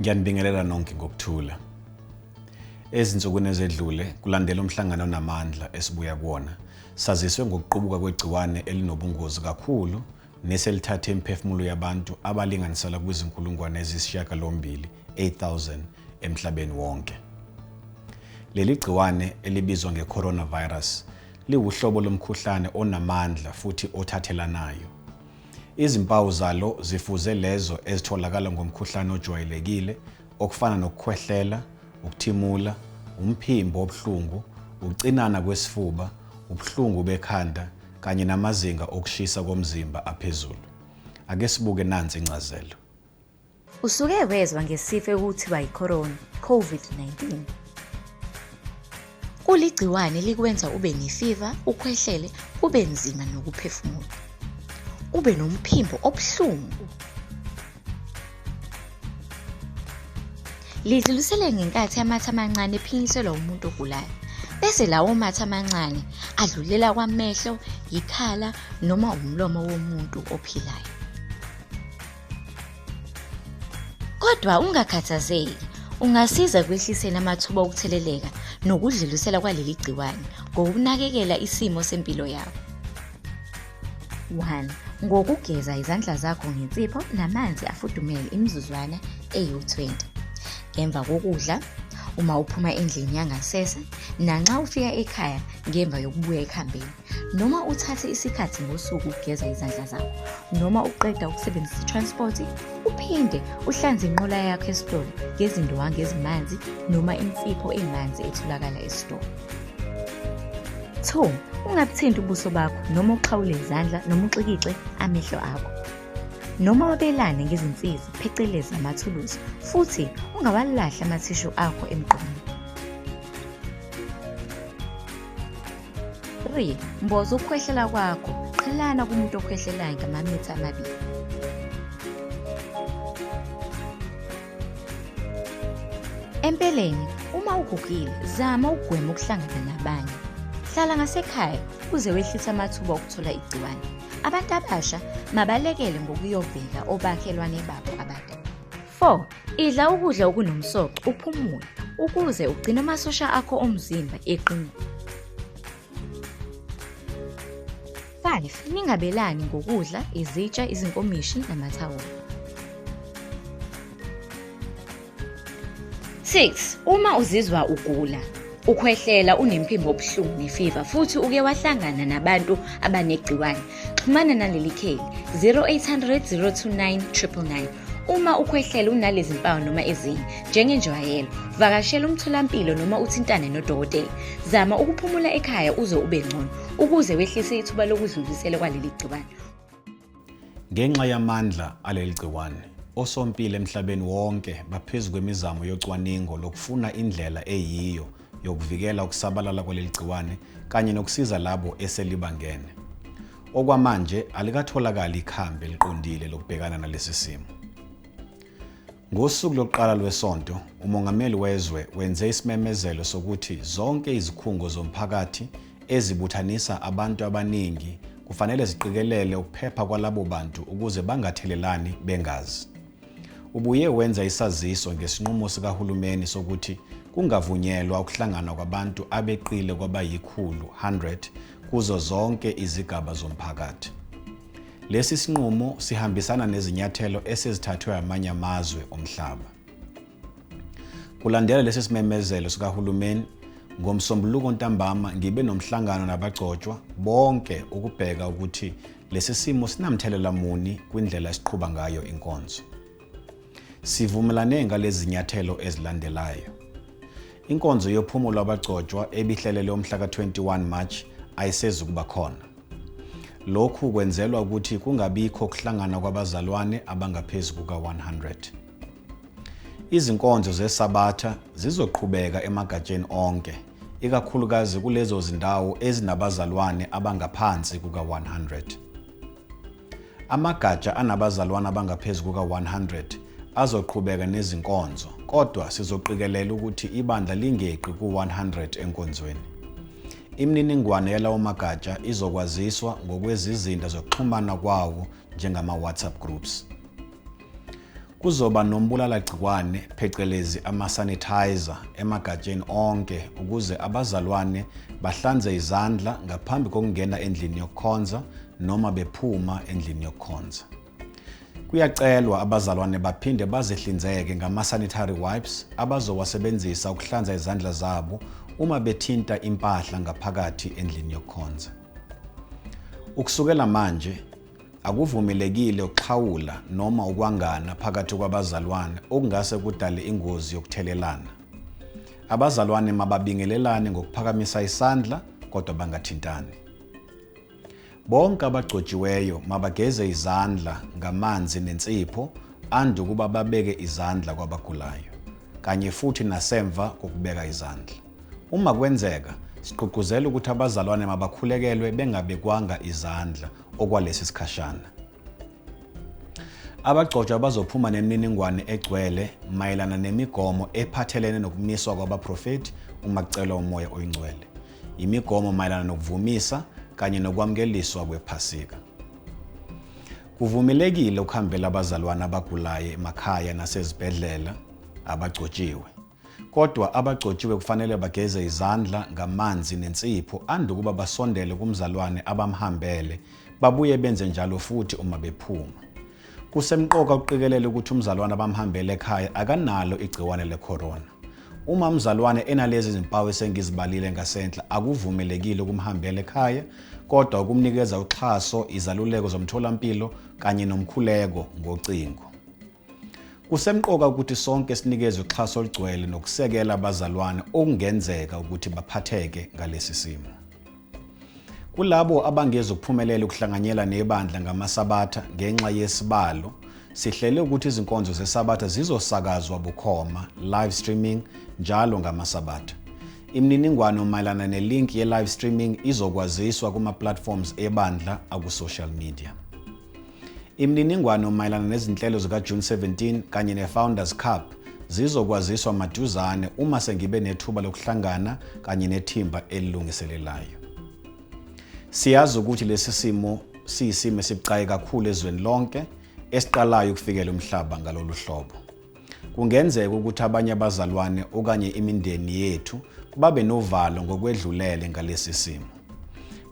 Ngiyanibingelela nonke ngokuthula. Ezinsukwini ezedlule kulandela umhlangano namandla esibuya kuwona, saziswe ngokuqubuka kwegciwane elinobungozi kakhulu neselithathe imiphefumulo yabantu abalinganisela kwizinkulungwane eziyisishiyagalombili 8,000 emhlabeni wonke. Leli gciwane elibizwa nge-coronavirus liwuhlobo lomkhuhlane onamandla futhi othathelanayo. Izimpawu zalo zifuze lezo ezitholakala ngomkhuhlane ojwayelekile okufana nokukhwehlela, ukuthimula, umphimbo obuhlungu, ukucinana kwesifuba, ubuhlungu bekhanda kanye namazinga okushisa komzimba aphezulu. Ake sibuke nansi incazelo. Usuke wezwa ngesifo ekuthiwa yi-corona, COVID-19. Kuligciwane likwenza ube nefiva, ukhwehlele, ube nzima nokuphefumula. Ube nomphimbo obuhlungu. Lidlulisele ngenkathi amathe amancane ephinyiselwa umuntu ogulayo. Bese lawo mathe amancane adlulela kwamehlo, ikhala noma umlomo womuntu ophilayo. Kodwa ungakhathazeki, ungasiza ekwehliseni amathuba okutheleleka nokudlulisela kwaleli gciwane ngokunakekela isimo sempilo yakho. 1. Ngokugeza izandla zakho ngensipho namanzi afudumele imizuzwana eyi-20. Ngemva kokudla, uma uphuma endlini yangasese, nanxa ufika ekhaya ngemva yokubuya ekhambeni, noma uthathe isikhathi ngosuku ukugeza izandla zakho, noma uqeda ukusebenzisa i-transport, uphinde uhlanze inqola yakho esitolo ngezindwangu ezimanzi noma insipho emanzi etholakala esitolo. 2. Ungabuthinti ubuso bakho noma uxhawule izandla noma uxikixe amehlo akho. Noma wabelane ngezinsizi phecelezi amathuluzi futhi ungawalahla amathishu akho emgqonyeni. 3. Mboza ukukhwehlela kwakho, qhelana kumuntu okhwehlelayo ngamamitha 2. Empeleni, uma ugugile, zama ukugwema ukuhlangana nabanye. Hlala ngasekhaya uze wehlise amathuba okuthola igciwane. Abantu abasha mabalekele ngokuyovela obakhelwane babo abadala. 4. Idla ukudla okunomsoco, uphumule ukuze ugcine amasosha akho omzimba eqinile. 5. Ningabelani ngokudla, izitsha, izinkomishi namathawula. 6. Uma uzizwa ugula, ukhwehlela, unemphimbo obuhlungu nefiva futhi uke wahlangana nabantu abanegciwane, xhumana naleli kheli 0800 029 999. Uma ukhwehlela unalezi mpawu noma ezinye njengenjwayelo, vakashela umtholampilo noma uthintane nodokotela. Zama ukuphumula ekhaya uze ube ngcono ukuze wehlise ithuba lokudlulisela kwaleli gciwane. Ngenxa yamandla aleli gciwane, osompilo emhlabeni wonke baphezu kwemizamo yocwaningo lokufuna indlela eyiyo yokuvikela ukusabalala kwaleli gciwane kanye nokusiza labo eselibangene. Okwamanje alikatholakali ikhambi eliqondile lokubhekana nalesi simo. Ngosuku lokuqala lwesonto, umongameli wezwe wenze isimemezelo sokuthi zonke izikhungo zomphakathi ezibuthanisa abantu abaningi kufanele ziqikelele ukuphepha kwalabo bantu ukuze bangathelelani bengazi. Ubuye wenza isaziso ngesinqumo sikahulumeni sokuthi kungavunyelwa ukuhlangana kwabantu abeqile kwabayikhulu 100 kuzo zonke izigaba zomphakathi. Lesi sinqumo sihambisana nezinyathelo esezithathwe amanye amazwe omhlaba. Kulandela lesi simemezelo sikahulumeni, ngomsombuluko ntambama ngibe nomhlangano nabagcotshwa bonke ukubheka ukuthi lesi simo sinamthelela muni kwindlela esiqhubha ngayo inkonzo. Sivumelane ngalezi zinyathelo ezilandelayo. Inkonzo yophumulo lwabagcotshwa ebihlelelwe umhla ka-21 March ayisezukuba khona. Lokhu kwenzelwa ukuthi kungabikho ukuhlangana kwabazalwane abangaphezu kuka-100. Izinkonzo zesabatha zizoqhubeka emagatsheni onke, ikakhulukazi kulezo zindawo ezinabazalwane abangaphansi kuka-100. Amagatsha anabazalwane abangaphezu kuka-100 azoqhubeka nezinkonzo, kodwa sizoqikelela ukuthi ibandla lingeqi ku-100 enkonzweni. Imininingwane yalawo magatsha izokwaziswa ngokwezizinda zokuxhumana kwawo njengama-WhatsApp groups. Kuzoba nombulala gciwane phecelezi ama-sanitizer emagatsheni onke ukuze abazalwane bahlanze izandla ngaphambi kokungena endlini yokukhonza noma bephuma endlini yokukhonza. Kuyacelwa abazalwane baphinde bazihlinzeke ngama-sanitary wipes abazowasebenzisa ukuhlanza izandla zabo uma bethinta impahla ngaphakathi endlini yokukhonza. Ukusukela manje, akuvumelekile ukuxhawula noma ukwangana phakathi kwabazalwane okungase kudale ingozi yokuthelelana. Abazalwane mababingelelane ngokuphakamisa isandla kodwa bangathintani. Bonke abagcotshiweyo mabageze izandla ngamanzi nensipho ande ukuba babeke izandla kwabagulayo, kanye futhi nasemva kokubeka izandla. Uma kwenzeka, siqhugquzela ukuthi abazalwane mabakhulekelwe bengabekwanga izandla okwalesi sikhashana. Abagcotshwa bazophuma nemininingwane egcwele mayelana nemigomo ephathelene nokumiswa kwabaprofeti uma kucelwa umoya oyingcwele, imigomo mayelana nokuvumisa kanye nokwamukeliswa kwephasika. Kuvumelekile ukuhambela abazalwane abagulayo emakhaya nasezibhedlela abagcotshiwe. Kodwa abagcotshiwe kufanele bageze izandla ngamanzi nensipho ande ukuba basondele kumzalwane abamhambele, babuye benze njalo futhi uma bephuma. Kusemqoka ukuqikelela ukuthi umzalwane abamhambele ekhaya akanalo igciwane le-corona. Uma umzalwane enalezi zimpawu esengizibalile ngasenhla, akuvumelekile ukumhambela ekhaya, kodwa ukumnikeza uxhaso, izaluleko zomtholampilo kanye nomkhuleko ngocingo. Kusemqoka ukuthi sonke sinikeze uxhaso olugcwele nokusekela abazalwane okungenzeka ukuthi baphatheke ngalesi simo. Kulabo abangeze ukuphumelela ukuhlanganyela nebandla ngamasabatha ngenxa yesibalo, sihlele ukuthi izinkonzo zesabatha zizosakazwa bukhoma, live streaming, njalo ngamasabatha. Imininingwane mayelana nelink ye-live streaming izokwaziswa kuma-platforms ebandla aku-social media. Imininingwane mayelana nezinhlelo zika-June 17 kanye ne-Founders Cup zizokwaziswa maduzane uma sengibe nethuba lokuhlangana kanye nethimba elilungiselelayo. Siyazi ukuthi lesi simo siyisimo esibucayi kakhulu ezweni lonke esiqalayo ukufikela umhlaba ngalolu hlobo. Kungenzeka ukuthi abanye abazalwane okanye imindeni yethu babe novalo ngokwedlulele ngalesi simo.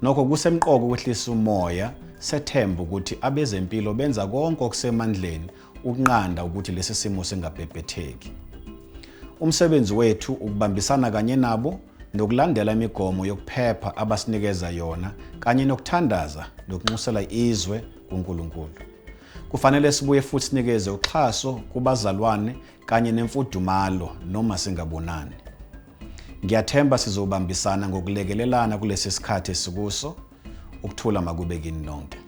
Nokho kusemqoka ukwehlisa umoya, sethemba ukuthi abezempilo benza konke okusemandleni ukunqanda ukuthi lesi simo singabhebhetheki. Umsebenzi wethu ukubambisana kanye nabo nokulandela imigomo yokuphepha abasinikeza yona kanye nokuthandaza nokunxusela izwe kuNkulunkulu. Kufanele sibuye futhi sinikeze uxhaso kubazalwane kanye nemfudumalo noma singabonani. Ngiyathemba sizobambisana ngokulekelelana kulesi sikhathi esikuso. Ukuthula makube kini nonke.